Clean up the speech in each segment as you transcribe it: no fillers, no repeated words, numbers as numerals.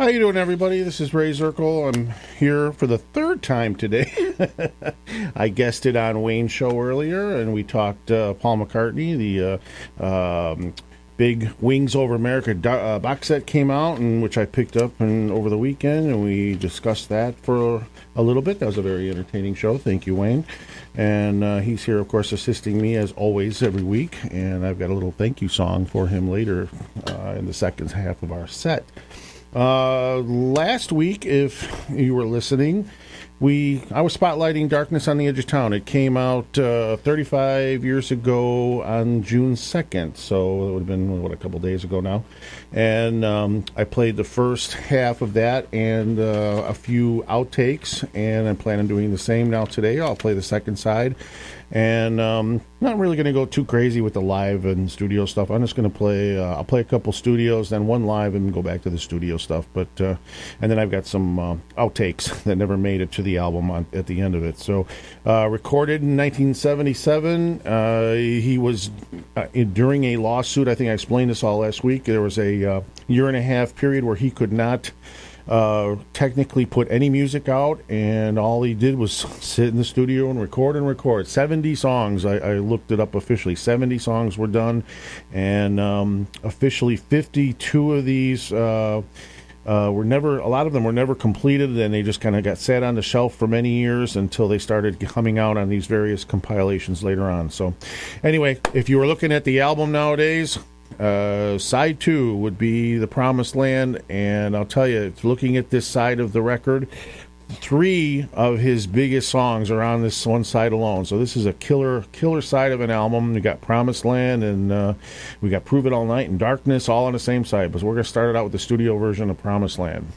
How you doing, everybody? This is Ray Zirkle. I'm here for the third time today. I guested on Wayne's show earlier, and we talked Paul McCartney. The big Wings Over America box set came out, and which I picked up over the weekend, and we discussed that for a little bit. That was a very entertaining show. Thank you, Wayne. And he's here, of course, assisting me as always every week. And I've got a little thank you song for him later in the second half of our set. Last week, if you were listening, I was spotlighting Darkness on the Edge of Town. It came out 35 years ago on June 2nd, so it would have been, a couple days ago now. And I played the first half of that and a few outtakes, and I plan on doing the same now today. I'll play the second side. And not really going to go too crazy with the live and studio stuff. I'm just going to play, I'll play a couple studios, then one live, and go back to the studio stuff. But and then I've got some outtakes that never made it to the album at the end of it. So recorded in 1977. He was during a lawsuit. I think I explained this all last week. There was a year and a half period where he could not technically put any music out, and all he did was sit in the studio and record. 70 songs. I looked it up officially. 70 songs were done, and officially 52 of these a lot of them were never completed, and they just kind of got sat on the shelf for many years until they started coming out on these various compilations later on. So anyway, if you were looking at the album nowadays, side 2 would be The Promised Land, and I'll tell you, looking at this side of the record, 3 of his biggest songs are on this one side alone. So this is a killer side of an album. We got Promised Land, and we got Prove It All Night and Darkness all on the same side. But we're going to start it out with the studio version of Promised Land.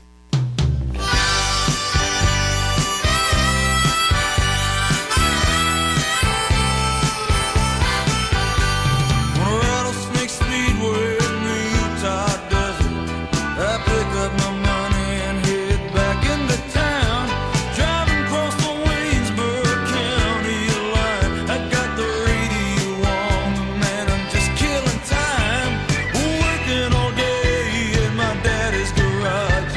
Working all day in my daddy's garage.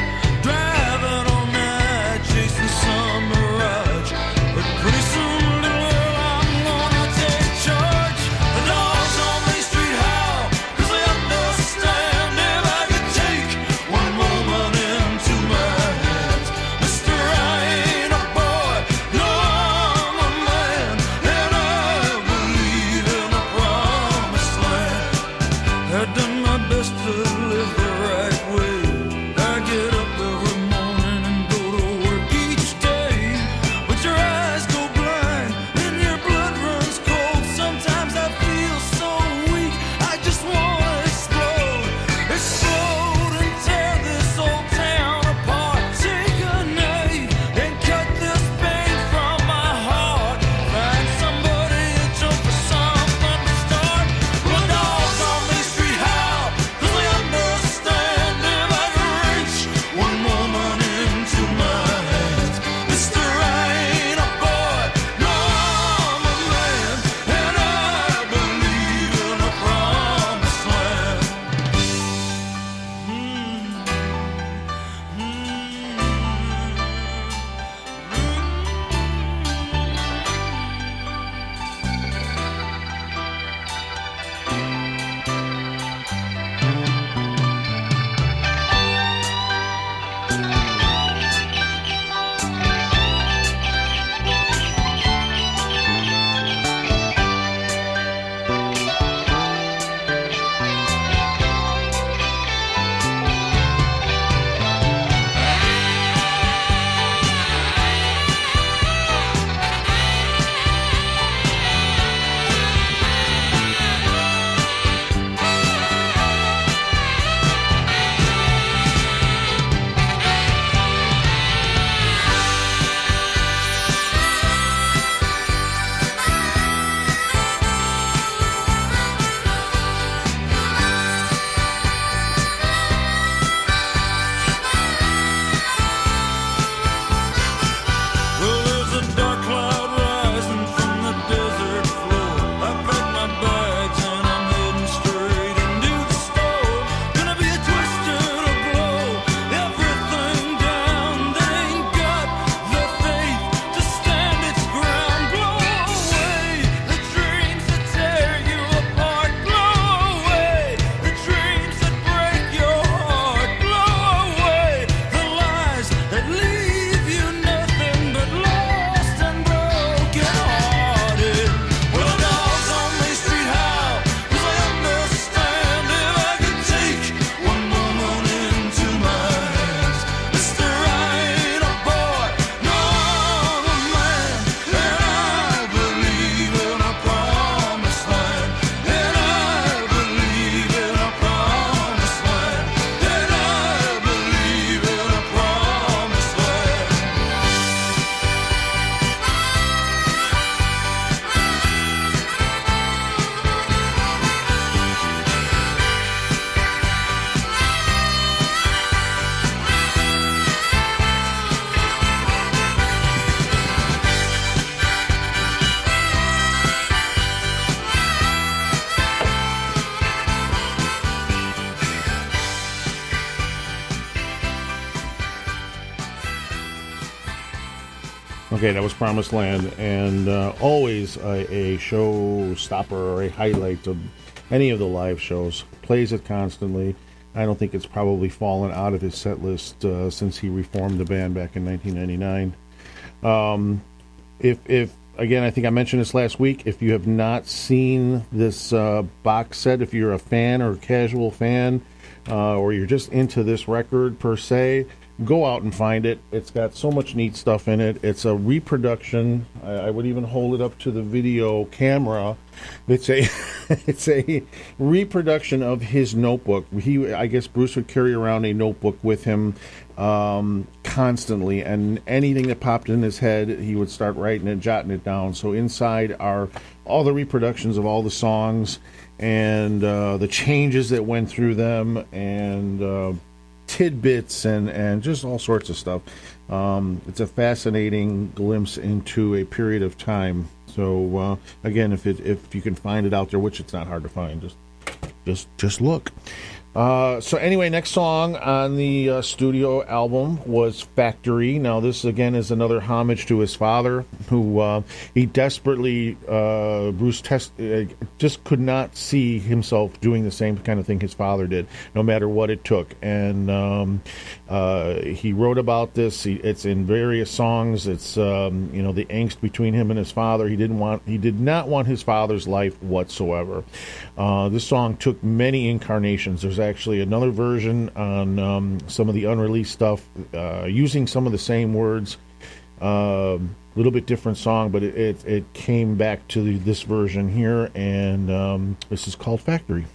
Okay, that was Promised Land, and always a showstopper or a highlight of any of the live shows. Plays it constantly. I don't think it's probably fallen out of his set list since he reformed the band back in 1999. If again, I think I mentioned this last week. If you have not seen this box set, if you're a fan or a casual fan, or you're just into this record per se, go out and find it. It's got so much neat stuff in it. It's a reproduction. I would even hold it up to the video camera. It's a it's a reproduction of his notebook. I guess Bruce would carry around a notebook with him constantly, and anything that popped in his head, he would start writing it, jotting it down. So inside are all the reproductions of all the songs and the changes that went through them, and tidbits and just all sorts of stuff. It's a fascinating glimpse into a period of time. So again, if you can find it out there, which it's not hard to find, just look. So anyway, next song on the studio album was Factory. Now this again is another homage to his father, who he desperately Bruce just could not see himself doing the same kind of thing his father did, no matter what it took. And he wrote about this. It's in various songs. It's the angst between him and his father. He did not want his father's life whatsoever. This song took many incarnations. There's actually another version on some of the unreleased stuff using some of the same words. A little bit different song, but it came back to this version here, and this is called Factory.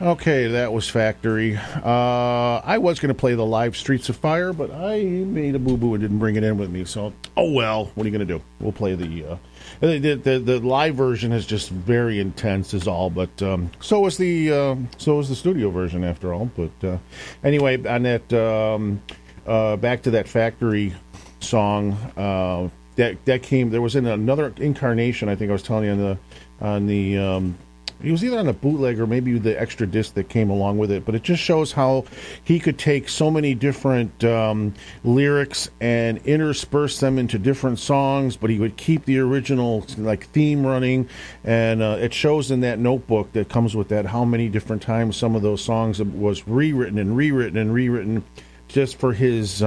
Okay, that was Factory. I was going to play the live Streets of Fire, but I made a boo-boo and didn't bring it in with me. So, oh well, what are you going to do? We'll play the live version is just very intense, is all. But so was the studio version, after all. But anyway, on that back to that Factory song that came. There was in another incarnation. I think I was telling you on the. It was either on the bootleg or maybe the extra disc that came along with it, but it just shows how he could take so many different lyrics and intersperse them into different songs, but he would keep the original theme running, and it shows in that notebook that comes with that how many different times some of those songs was rewritten and rewritten and rewritten. just for his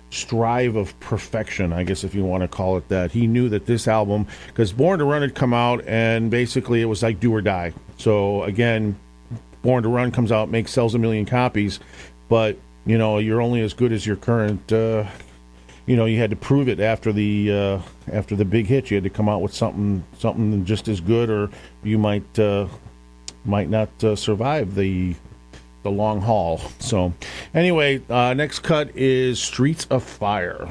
strive of perfection, I guess if you want to call it that. He knew that this album, because Born to Run had come out, and basically it was like do or die. So again, Born to Run comes out, sells 1 million copies, but you're only as good as your current. You had to prove it after the big hit. You had to come out with something just as good, or you might not survive the long haul. So anyway, next cut is Streets of Fire.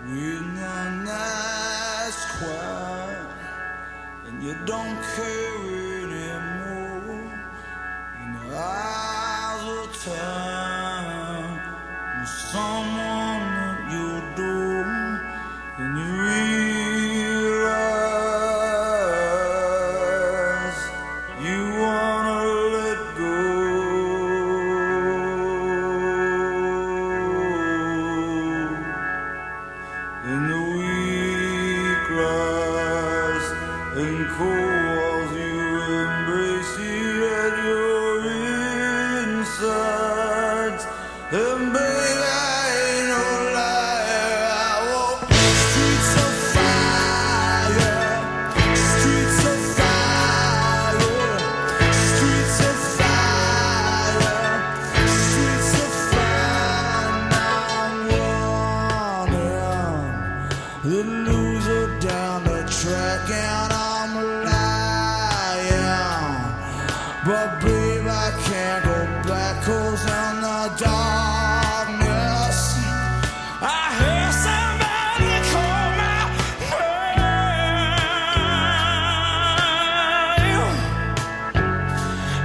When the night's quiet and you don't care anymore, and the eyes will turn to someone at your door, and you realize you wanna let go. And the weak rise and cold you embrace you at your insides. And baby, I ain't no liar. I walk streets of fire, streets of fire, streets of fire, streets of fire. Now I'm running the loser down the track, and I'm lying. But babe, I can't go back, 'cause in the darkness I hear somebody call my name.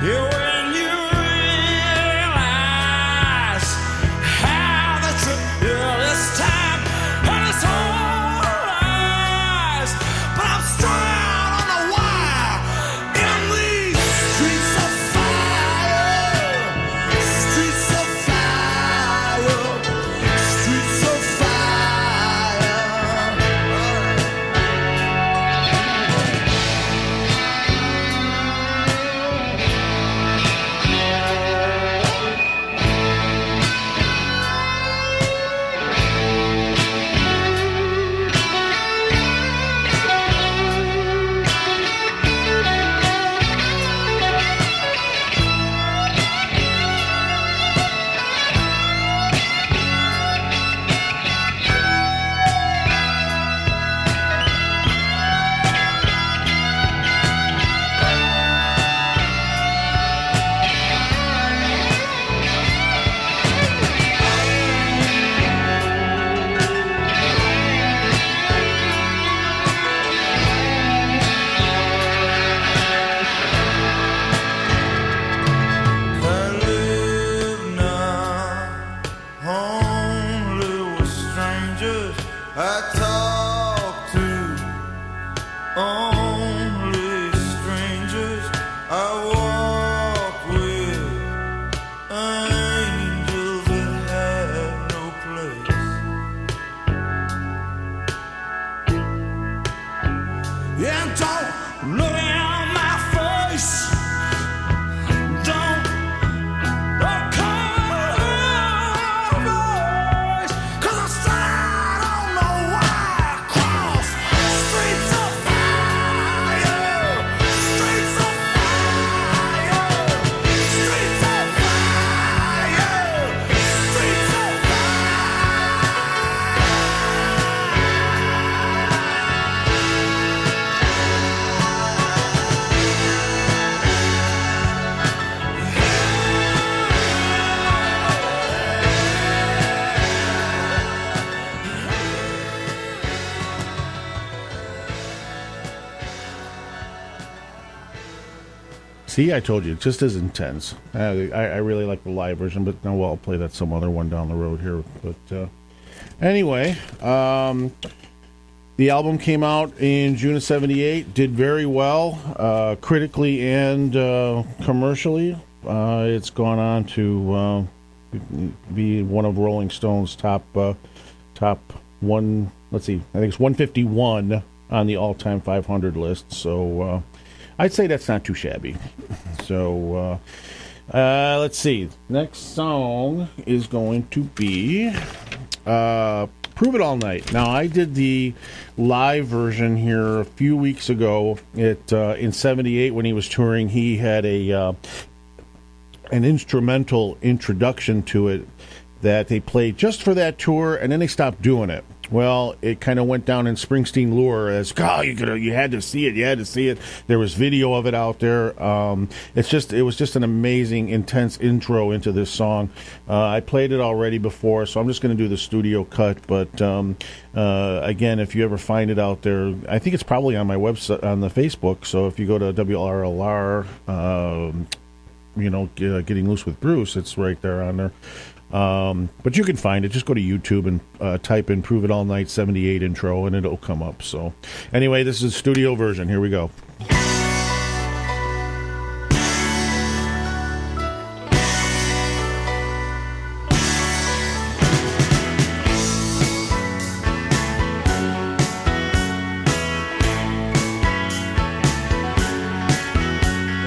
Yeah, when you realize how the trick this time, and it's all lies, but I'm strung on the wire in these streets of fire, streets of fire, streets of fire. I live now only with strangers. I talk to only strangers. I walk with angels that have no place. Yeah, don't look in my face. Don't come over, 'cause I said I don't know why I crossed streets of fire, streets of fire, streets of fire, streets of See, I told you, it just is intense. I really like the live version, but no, well, I'll play that some other one down the road here. But anyway, the album came out in June of '78, did very well, critically and commercially. It's gone on to be one of Rolling Stone's top one. Let's see, I think it's 151 on the all-time 500 list. So I'd say that's not too shabby. So let's see. Next song is going to be Prove It All Night. Now, I did the live version here a few weeks ago. In '78 when he was touring, he had an instrumental introduction to it that they played just for that tour, and then they stopped doing it. Well, it kind of went down in Springsteen lore as, God, you had to see it. There was video of it out there. It was just an amazing, intense intro into this song. I played it already before, so I'm just going to do the studio cut. But again, if you ever find it out there, I think it's probably on my website, on the Facebook. So if you go to WRLR, Getting Loose with Bruce, it's right there on there. But you can find it. Just go to YouTube and type in Prove It All Night 78 intro, and it'll come up. So anyway, this is a studio version. Here we go.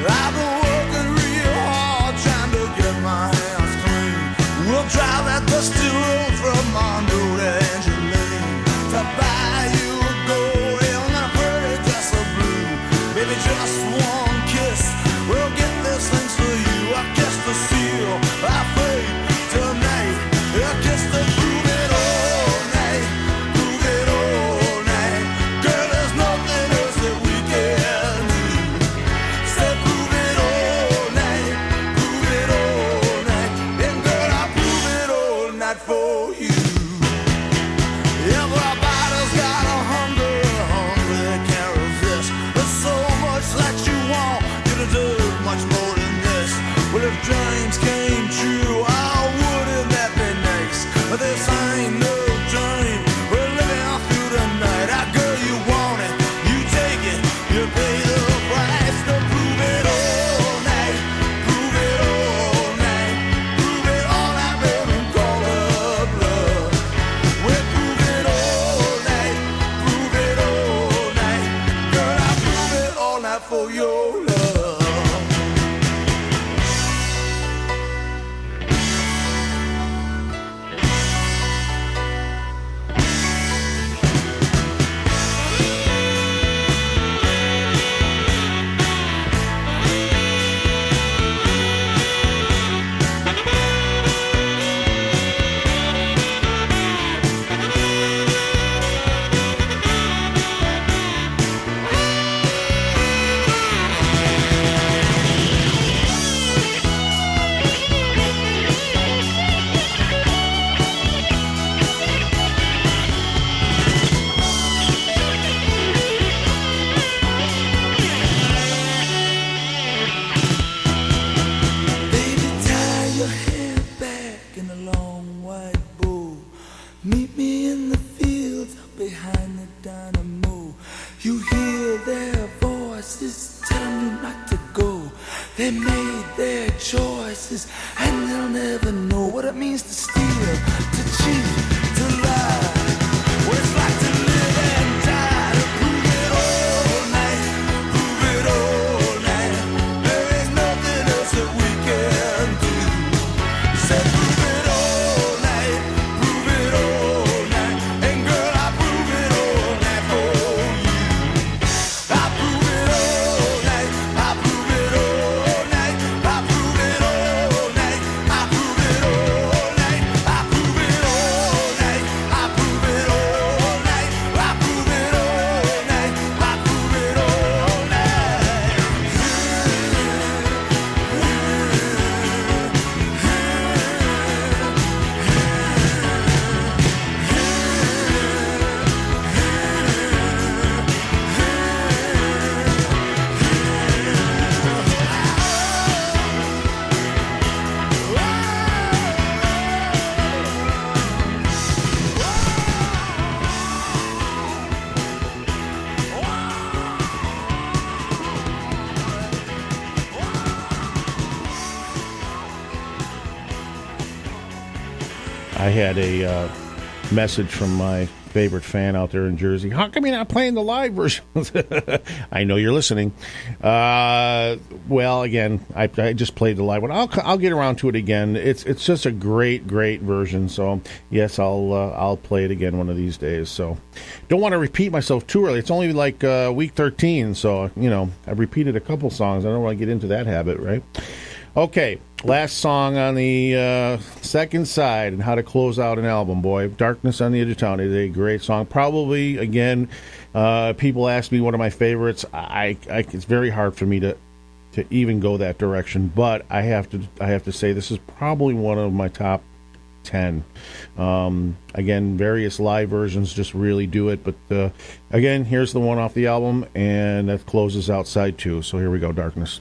I've been working real hard trying to get my hands clean. We'll drive that dusty road from Mondo to Angeline. To buy you a gold and a pretty dress of blue. Baby, just one kiss will get these things for you. I kiss the seal, I fade tonight. I kiss the prove it all night. Prove it all night. Girl, there's nothing else that we can do. Say prove it all night. Prove it all night. And girl, I prove it all night for you. Everybody's got a hunger they can't resist. There's so much that you want, you deserve much more than this. Well, if dreams came true, oh, wouldn't that be nice? But this ain't no dream, we're living through the night. Ah, girl, you want it, you take it, you pay the price to prove it all night. Prove it all night. Prove it all night, baby, call up love. We'll prove it all night. Prove it all night. Girl, I prove it all night for your love. Baby, tie your hair back in a long white bow. Meet me in the fields up behind the dynamo. You hear their voices telling you not to go. They made their choices and they'll never know what it means to steal, to cheat, to lie. What it's like to live and die. To prove it all night. Prove it all night. There is nothing else that we can do. Say prove it all night. Prove it all night. And girl, I prove it all night for you. I prove it all night. I prove it all night. I prove it all night. I prove it all night. I prove it all night. I prove it all night. I prove it all night. I prove it all night. I had a message from my favorite fan out there in Jersey. How come you're not playing the live versions? I know you're listening. Well, again, I just played the live one. I'll get around to it again. It's just a great version. So yes, I'll play it again one of these days. So don't want to repeat myself too early. It's only like week 13, so I've repeated a couple songs. I don't want to get into that habit, right? Okay, last song on the second side and how to close out an album, boy. Darkness on the Edge of Town is a great song. Probably, again, people ask me one of my favorites. It's very hard for me to even go that direction, but I have to say this is probably one of my top 10. Again, various live versions just really do it, but again, here's the one off the album, and that closes out side 2. So here we go, Darkness.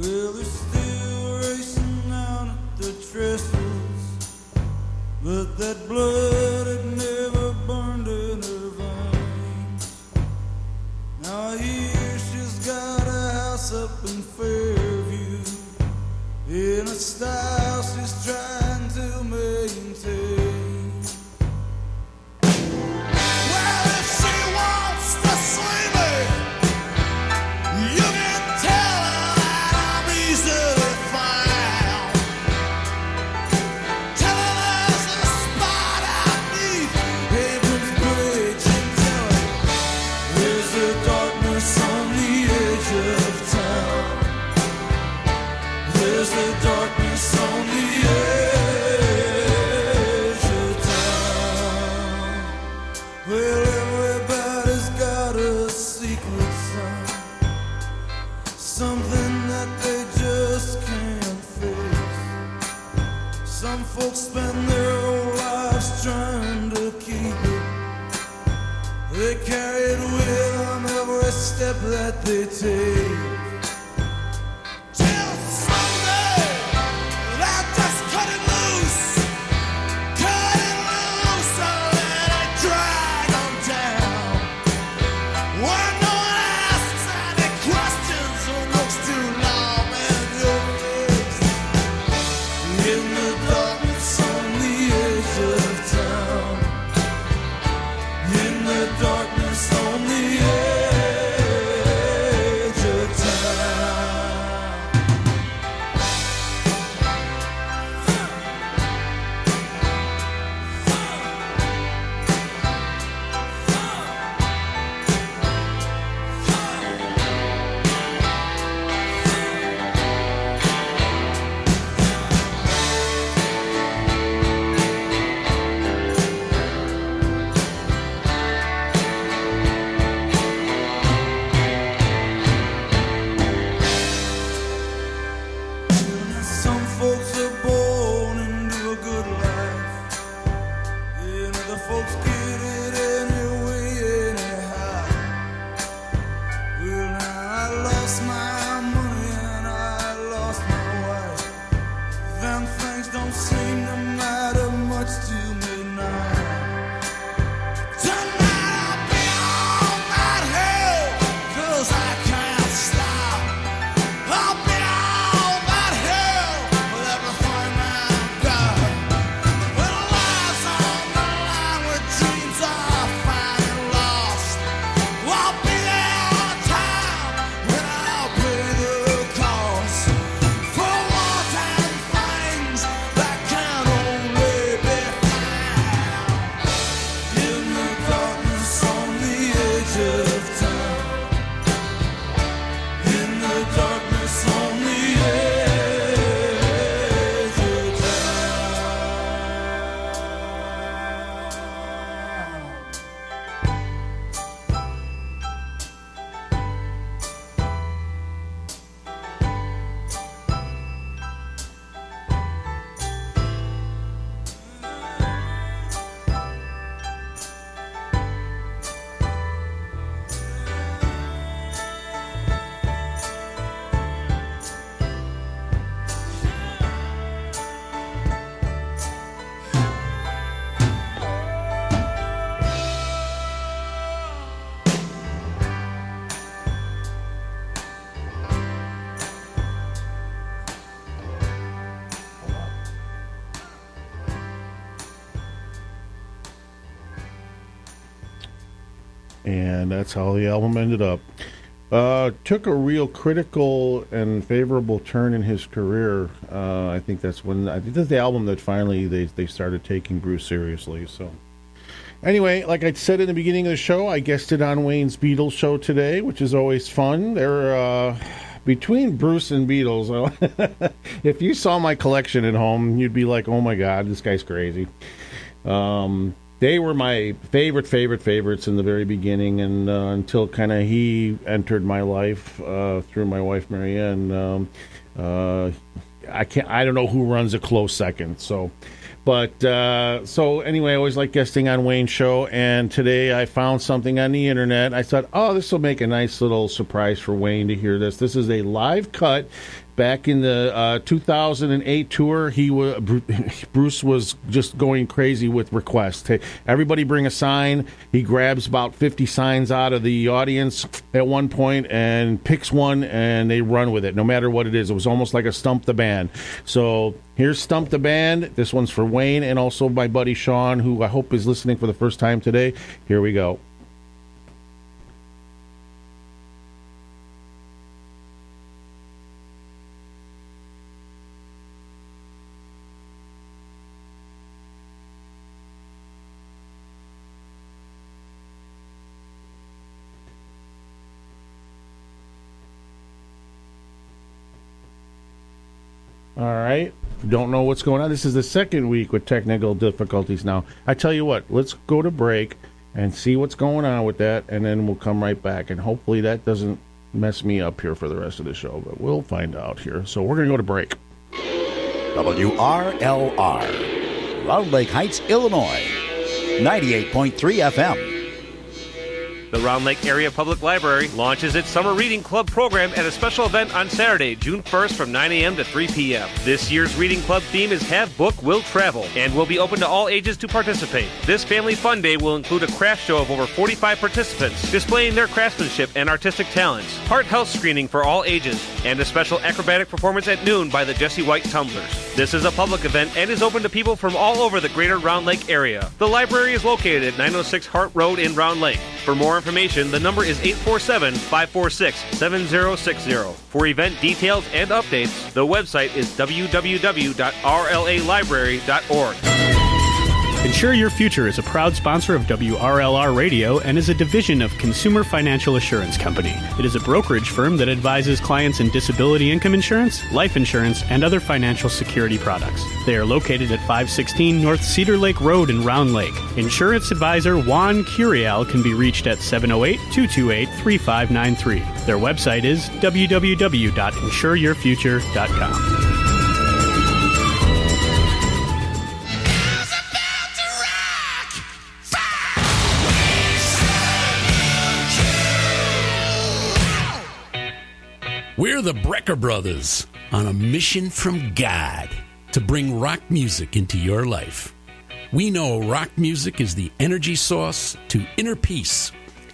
Well, they're still racing down at the trestles, but that blood had never burned in her veins. Now here she's got a house up in Fairview, in a style she's trying to maintain. Well, if she wants to see me, you can tell her that I'm easily found. Tell her there's a spot out neath Haven's Bridge, and tell her there's a darkness on the edge of town. There's a darkness on the edge of town. Well, everybody's got a secret sign, something that they just can't face. Some folks spend their whole lives trying to keep it. They carry it with them every step that they take. Till someday they'll just cut it loose, and let it drag them down. When no one asks any questions or looks too long in your face, in the darkness on the edge of town, in the darkness on the edge of town. Some folks are born into a good life, and other folks get it anyway, anyhow. Well, now I lost my money and I lost my wife. Them things don't seem to matter much to me now. Tonight I'll be on that hill, 'cause I can't stop. I'll be on that hill with everything I've got. With lives on the line, with dreams on and that's how the album ended up. Took a real critical and favorable turn in his career. I think that's the album that finally they started taking Bruce seriously. So anyway, like I said in the beginning of the show, I guested on Wayne's Beatles show today, which is always fun. They're between Bruce and Beatles. If you saw my collection at home, you'd be like, "Oh my God, this guy's crazy." They were my favorites in the very beginning, and until kind of he entered my life through my wife Marianne. I don't know who runs a close second. So anyway, I always like guesting on Wayne's show, and today I found something on the internet. I thought, this will make a nice little surprise for Wayne to hear this. This is a live cut. Back in the 2008 tour, Bruce was just going crazy with requests. Hey, everybody bring a sign. He grabs about 50 signs out of the audience at one point and picks one, and they run with it, no matter what it is. It was almost like a Stump the Band. So here's Stump the Band. This one's for Wayne and also my buddy Sean, who I hope is listening for the first time today. Here we go. All right. Don't know what's going on. This is the second week with technical difficulties now. I tell you what, let's go to break and see what's going on with that, and then we'll come right back. And hopefully that doesn't mess me up here for the rest of the show, but we'll find out here. So we're going to go to break. WRLR, Round Lake Heights, Illinois, 98.3 FM. The Round Lake Area Public Library launches its Summer Reading Club program at a special event on Saturday, June 1st from 9 a.m. to 3 p.m. This year's Reading Club theme is Have Book, Will Travel, and will be open to all ages to participate. This Family Fun Day will include a craft show of over 45 participants displaying their craftsmanship and artistic talents, heart health screening for all ages, and a special acrobatic performance at noon by the Jesse White Tumblers. This is a public event and is open to people from all over the greater Round Lake area. The library is located at 906 Hart Road in Round Lake. For more information, the number is 847-546-7060. For event details and updates, the website is www.rlalibrary.org. Insure Your Future is a proud sponsor of WRLR Radio and is a division of Consumer Financial Assurance Company. It is a brokerage firm that advises clients in disability income insurance, life insurance, and other financial security products. They are located at 516 North Cedar Lake Road in Round Lake. Insurance advisor Juan Curiel can be reached at 708-228-3593. Their website is www.insureyourfuture.com. We're the Brecker Brothers on a mission from God to bring rock music into your life. We know rock music is the energy source to inner peace,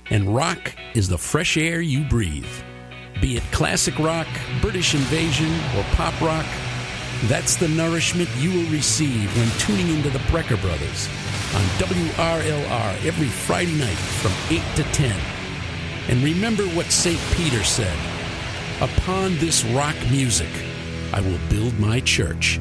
and rock is the fresh air you breathe. Be it classic rock, British invasion, or pop rock, that's the nourishment you will receive when tuning into the Brecker Brothers on WRLR every Friday night from 8 to 10. And remember what St. Peter said, "Upon this rock music, I will build my church."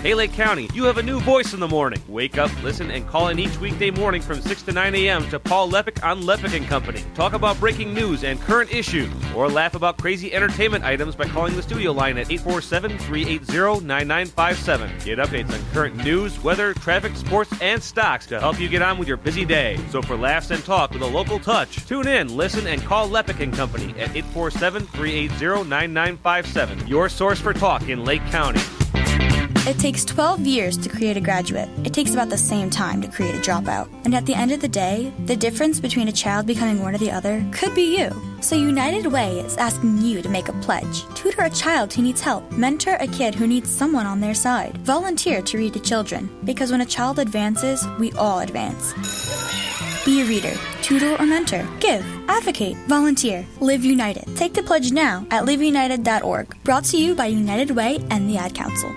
Hey Lake County, you have a new voice in the morning. Wake up, listen, and call in each weekday morning from 6 to 9 a.m. to Paul Lepic on Lepic & Company. Talk about breaking news and current issues, or laugh about crazy entertainment items by calling the studio line at 847-380-9957. Get updates on current news, weather, traffic, sports, and stocks to help you get on with your busy day. So for laughs and talk with a local touch, tune in, listen, and call Lepic & Company at 847-380-9957. Your source for talk in Lake County. It takes 12 years to create a graduate. It takes about the same time to create a dropout. And at the end of the day, the difference between a child becoming one or the other could be you. So United Way is asking you to make a pledge. Tutor a child who needs help. Mentor a kid who needs someone on their side. Volunteer to read to children. Because when a child advances, we all advance. Be a reader, tutor, or mentor. Give, advocate, volunteer. Live United. Take the pledge now at liveunited.org. Brought to you by United Way and the Ad Council.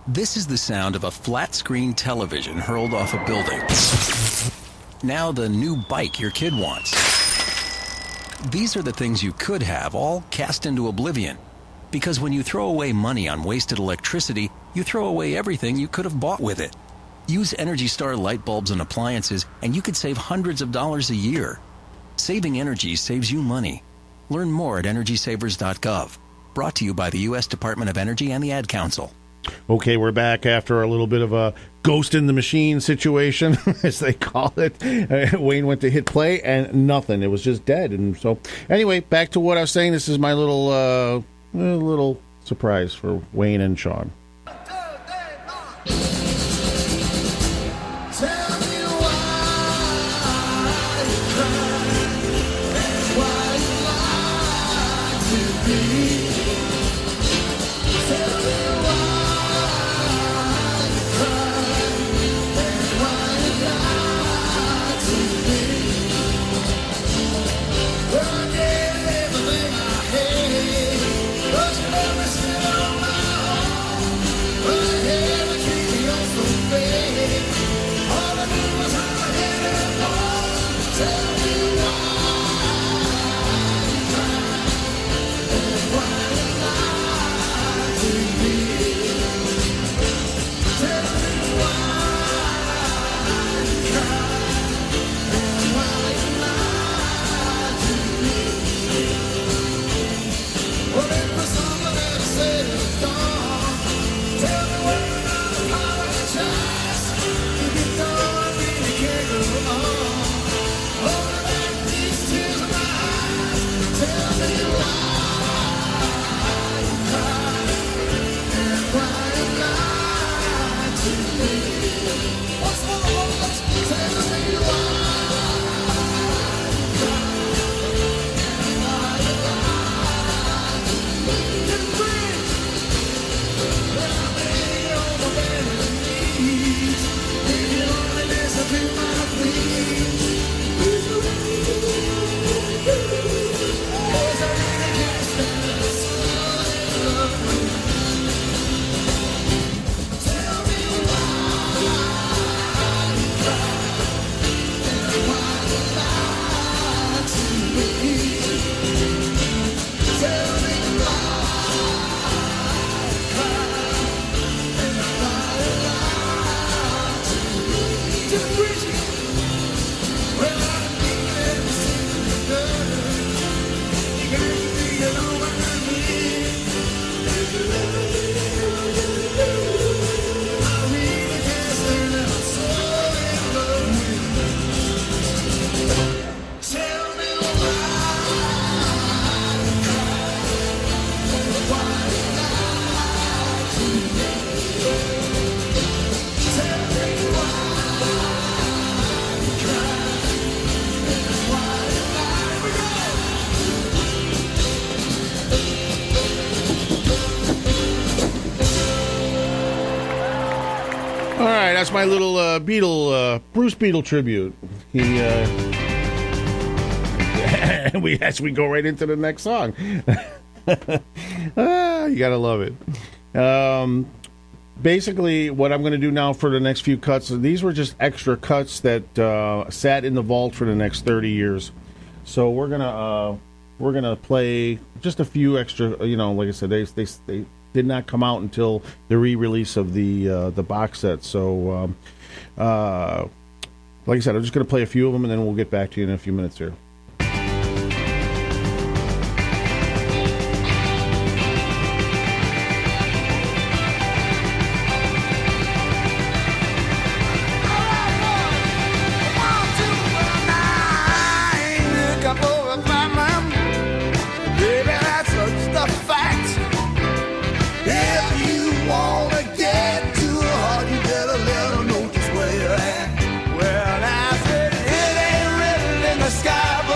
This is the sound of a flat-screen television hurled off a building. Now the new bike your kid wants. These are the things you could have, all cast into oblivion. Because when you throw away money on wasted electricity, you throw away everything you could have bought with it. Use Energy Star light bulbs and appliances, and you could save hundreds of dollars a year. Saving energy saves you money. Learn more at EnergySavers.gov. Brought to you by the U.S. Department of Energy and the Ad Council. Okay, we're back after a little bit of a ghost in the machine situation, as they call it. Wayne went to hit play, and nothing. It was just dead. And so, anyway, back to what I was saying. This is my little surprise for Wayne and Sean. That's my little Bruce Beetle tribute. He, we go right into the next song. You gotta love it. Basically, what I'm going to do now for the next few cuts, these were just extra cuts that sat in the vault for the next 30 years. So we're gonna play just a few extra. Like I said, they did not come out until the re-release of the box set. So, like I said, I'm just going to play a few of them, and then we'll get back to you in a few minutes here. Sky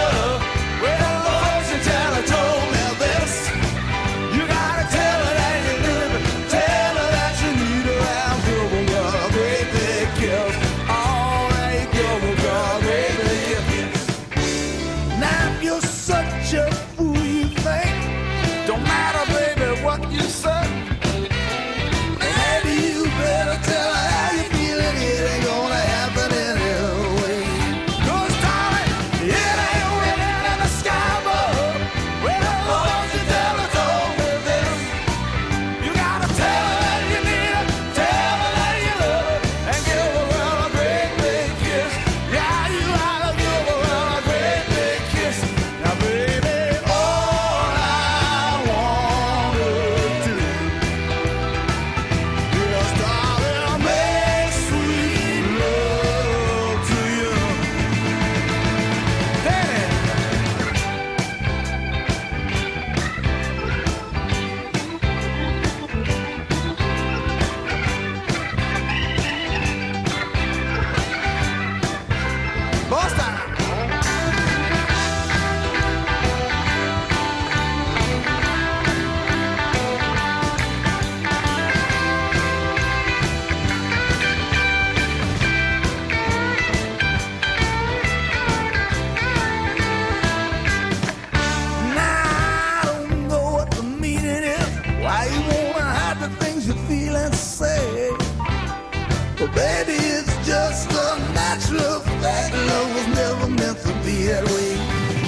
Baby, it's just a natural fact. Love was never meant to be that way.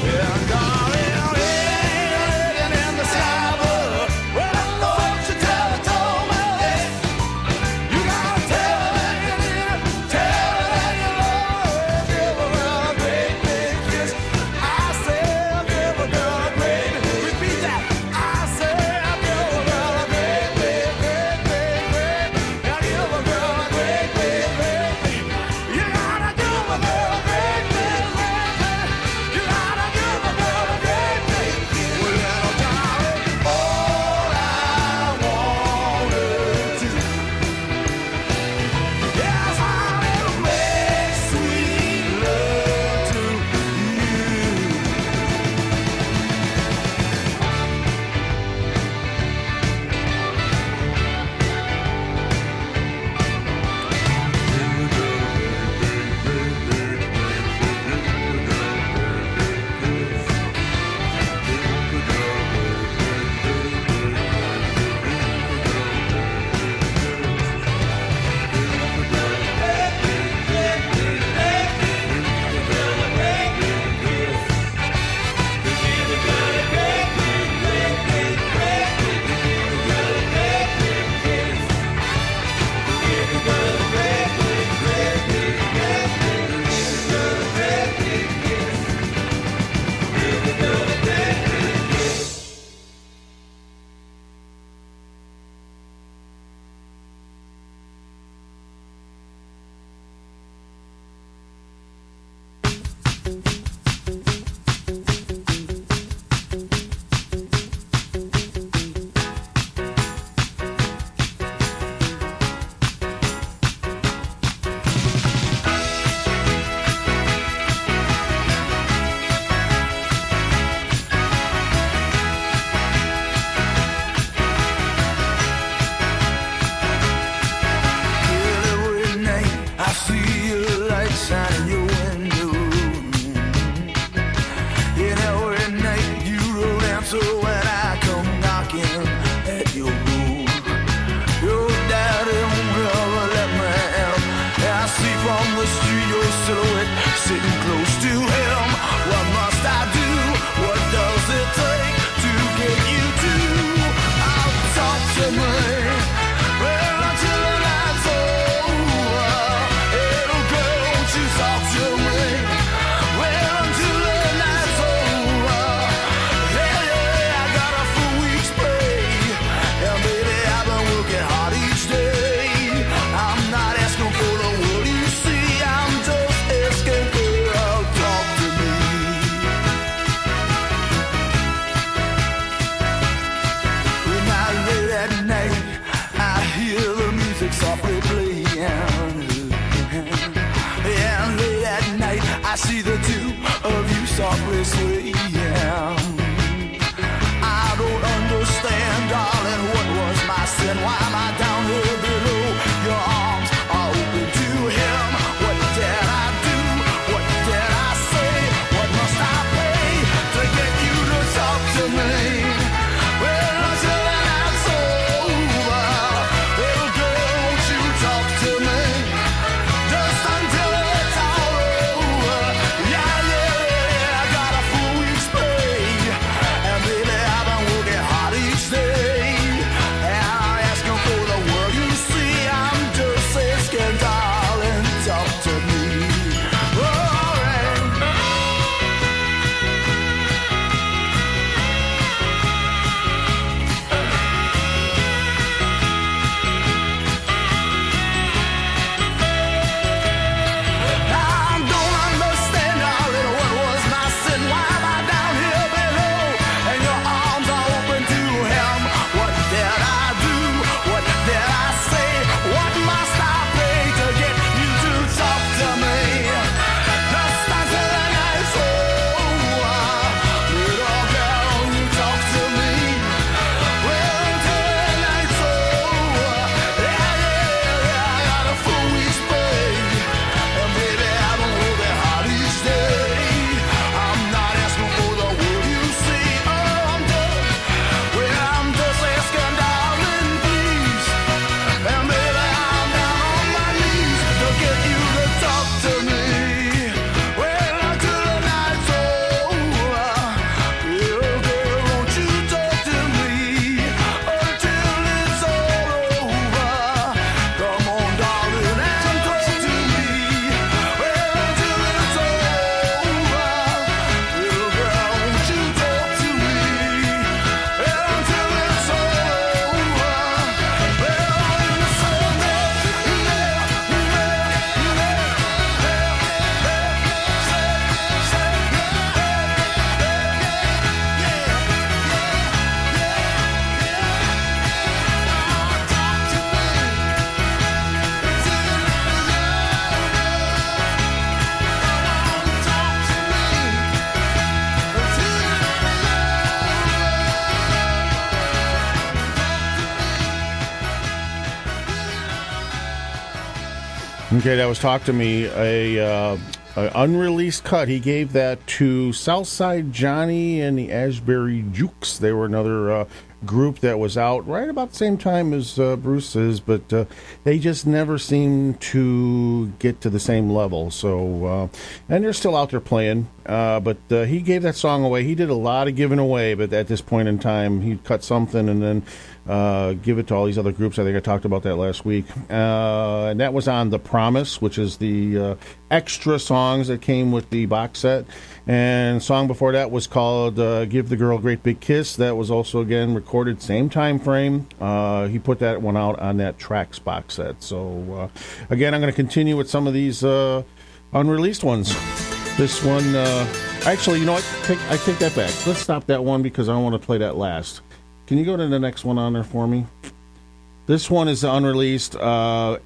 Yeah, darling, living in the sky above. Well, I thought you tell it to me. You gotta tell her that you need her, tell her that you love her. Give a girl a great big kiss. I said, give a girl a great, repeat that. I said, give a girl a great big, great, great, great. Now give a girl a great big, great, great. You gotta give a girl a great big, great, great. You gotta give a girl a great big kiss. Well, little darling, all I wanted to, yes, I will make sweet love to you. Every night I see a light shine in your window. And every night you don't answer when I come knocking at your door. Your daddy won't ever let me in. And I see from the street your silhouette sitting close to him. What must I do? What does it take to get you to? I'll talk to me. Well, until the night's over, little girl, won't you talk to me? Well, until the night's over, yeah, yeah, I got a full week's pay. And baby, I've been working hard each day. I'm not asking for the world you see. I'm just asking, girl, talk to me. When I lay at night, I hear the music softly playing. And late at night, I see the two of you softly swaying. I don't understand, darling, what was my sin? Why am I down here below? Your arms are open to him. What did I do? What did I say? What must I pay to get you to talk to me? Well, until the night's over, little girl, won't you talk to me? Just until it's all over. Yeah, yeah, I got a full week Okay, that was Talk to Me, a unreleased cut. He gave that to Southside Johnny and the Ashbury Jukes. They were another group that was out right about the same time as Bruce is, but they just never seemed to get to the same level. So, and they're still out there playing, but he gave that song away. He did a lot of giving away, but at this point in time, he'd cut something and then give it to all these other groups. I think I talked about that last week. And that was on The Promise, which is the extra songs that came with the box set. And the song before that was called Give the Girl a Great Big Kiss. That was also, again, recorded same time frame. He put that one out on that Tracks box set. So, again, I'm going to continue with some of these unreleased ones. This one, actually, you know what? I take that back. Let's stop that one because I don't want to play that last. Can you go to the next one on there for me? This one is unreleased, called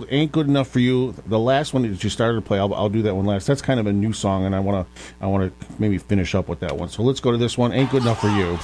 "Ain't Good Enough for You." The last one that you started to play, I'll do that one last. That's kind of a new song, and I want to maybe finish up with that one. So let's go to this one, "Ain't Good Enough for You."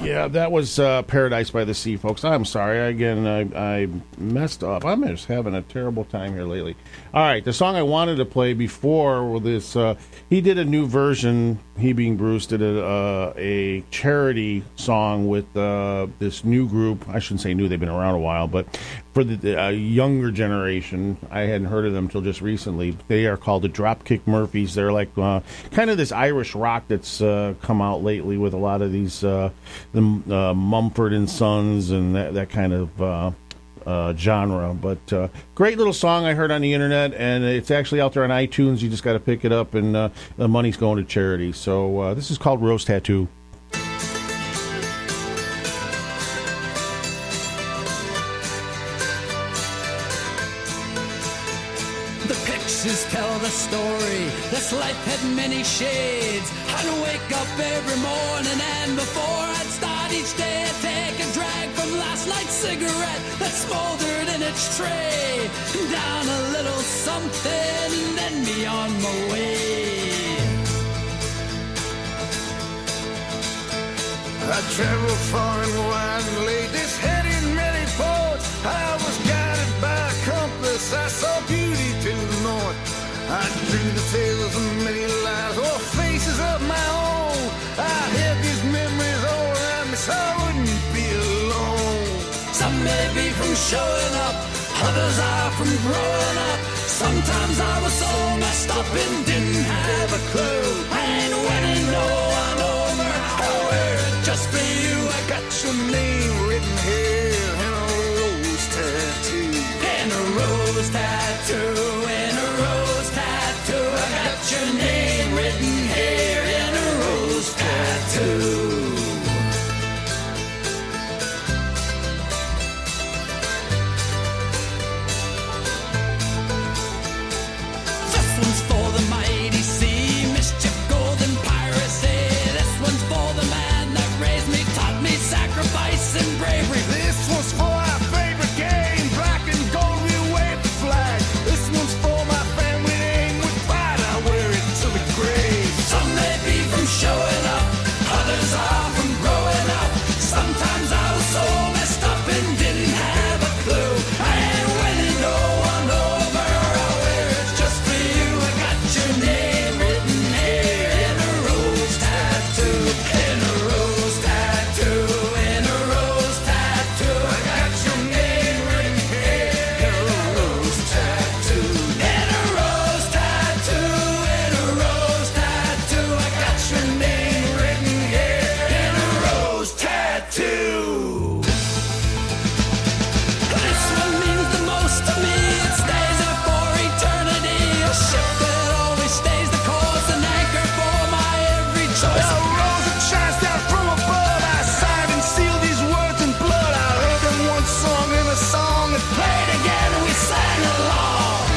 Yeah, that was Paradise by the Sea, folks. I'm sorry. Again, I messed up. I'm just having a terrible time here lately. All right, the song I wanted to play before this, he did a new version, he being Bruce, did a charity song with this new group. I shouldn't say new, they've been around a while, but for the younger generation, I hadn't heard of them until just recently. They are called the Dropkick Murphys. They're like kind of this Irish rock that's come out lately with a lot of these... the Mumford and Sons and that kind of genre. But great little song I heard on the internet, and it's actually out there on iTunes. You just got to pick it up, and the money's going to charity. So this is called Rose Tattoo. The pictures tell the story. This life had many shades. I'd wake up every morning, and before I'd start each day, I'd take a drag from last night's cigarette that smoldered in its tray. Down a little something, then be on my way. I traveled far and wide and laid this head in many ports. I was guided by a compass. I saw beauty to the north. I drew the tales of many lives, or faces of my own. I had these memories all around me, so I wouldn't be alone. Some may be from showing up, others are from growing up. Sometimes I was so messed up and didn't have a clue. I ain't winning no one over. I wear it just for you. I got Your name written here in a rose tattoo. in a rose tattoo, in a rose tattoo. I got your name written here in a rose tattoo. This one's for the mighty sea, mischief, golden piracy. This one's for the man that raised me, taught me sacrifice and bravery. This one's for our favorite game, black and gold, we wave the flag. This one's for my family name, with pride I wear it to the grave. Some may be from showing up, others are from growing up. Sometimes I was so messed up and didn't have a clue. I ain't winning no one over. I wear it just for you. I got your name written here in a rose tattoo, in a rose tattoo, in a rose tattoo. I got your name written here in a rose tattoo, in a rose tattoo, in a rose tattoo. I got your name written here in a rose tattoo. This one means the most to me. It stays there for eternity. A ship that always stays the course, an anchor for my every choice. A rose that shines down from above, I signed and sealed these words in blood. I heard them one song in a song that Played again and we sang along.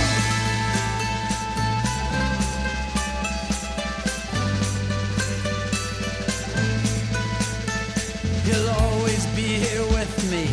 You'll always be here with me,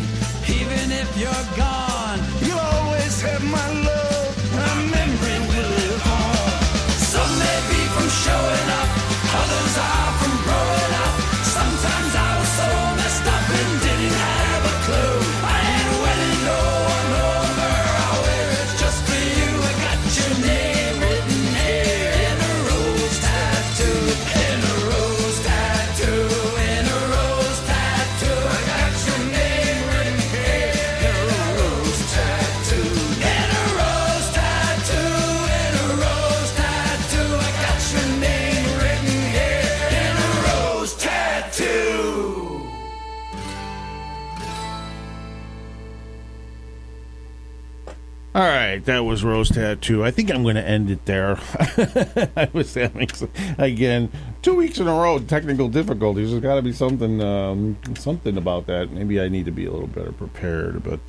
even if you're gone. you'll always have my love, a memory will live on. Some may be from showing up, others are from growing up. Sometimes I was so messed up and didn't have a clue. I ain't winning no one over. I wear it just for you. I got your name written here in a rose tattoo, in a rose tattoo, in a rose tattoo. I got your name written here in a rose tattoo, in a rose tattoo, in a rose tattoo. I got your name written here in a rose tattoo. All right, that was Rose Tattoo. I think I'm going to end it there. I was having, again, 2 weeks in a row, technical difficulties. There's got to be something about that. Maybe I need to be a little better prepared. But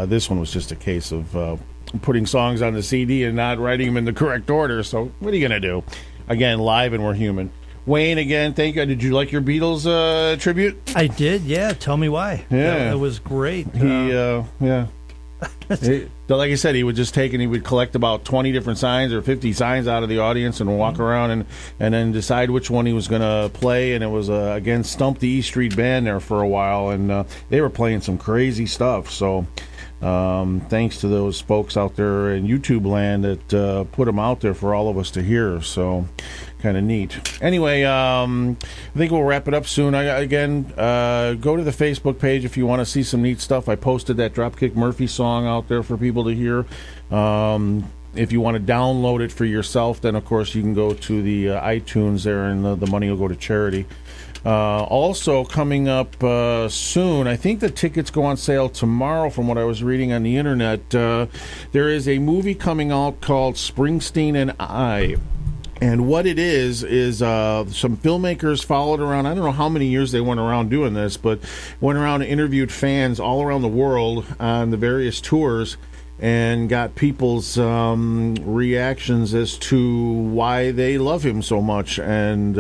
this one was just a case of putting songs on the CD and not writing them in the correct order. So what are you going to do? Again, live and we're human. Wayne, again, thank you. Did you like your Beatles tribute? I did, yeah. Tell me why. Yeah. It was great. Yeah. Like I said, he would just take and he would collect about 20 different signs or 50 signs out of the audience and walk around and then decide which one he was going to play. And it was, again, Stump the E Street Band there for a while. And they were playing some crazy stuff. So thanks to those folks out there in YouTube land that put them out there for all of us to hear. So kind of neat. Anyway, I think we'll wrap it up soon. Go to the Facebook page if you want to see some neat stuff. I posted that Dropkick Murphy song out there for people to hear. If you want to download it for yourself, then of course you can go to the iTunes there, and the money will go to charity. Also coming up soon, I think the tickets go on sale tomorrow from what I was reading on the internet. There is a movie coming out called Springsteen and I. And what it is some filmmakers followed around. I don't know how many years they went around doing this, but went around and interviewed fans all around the world on the various tours and got people's reactions as to why they love him so much. And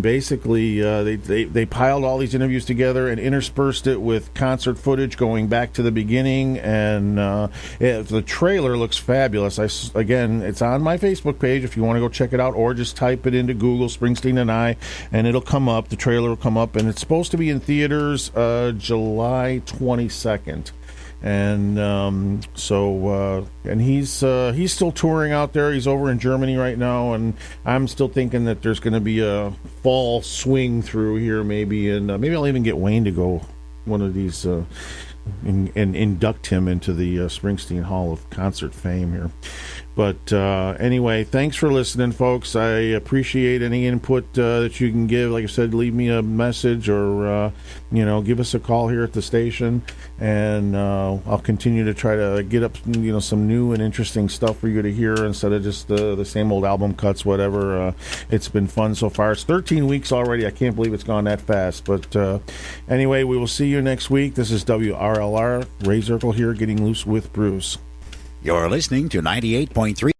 basically they piled all these interviews together and interspersed it with concert footage going back to the beginning. And the trailer looks fabulous. Again, it's on my Facebook page if you want to go check it out, or just type it into Google, Springsteen and I, and it'll come up. The trailer will come up, and it's supposed to be in theaters July 22nd. And and he's still touring out there. He's over in Germany right now, and I'm still thinking that there's going to be a fall swing through here, maybe, and maybe I'll even get Wayne to go one of these and induct him into the Springsteen Hall of Concert Fame here. But anyway, thanks for listening, folks. I appreciate any input that you can give. Like I said, leave me a message or, give us a call here at the station. And I'll continue to try to get up, some new and interesting stuff for you to hear instead of just the same old album cuts, whatever. It's been fun so far. It's 13 weeks already. I can't believe it's gone that fast. But anyway, we will see you next week. This is WRLR. Ray Zirkle here, getting loose with Bruce. You're listening to 98.3.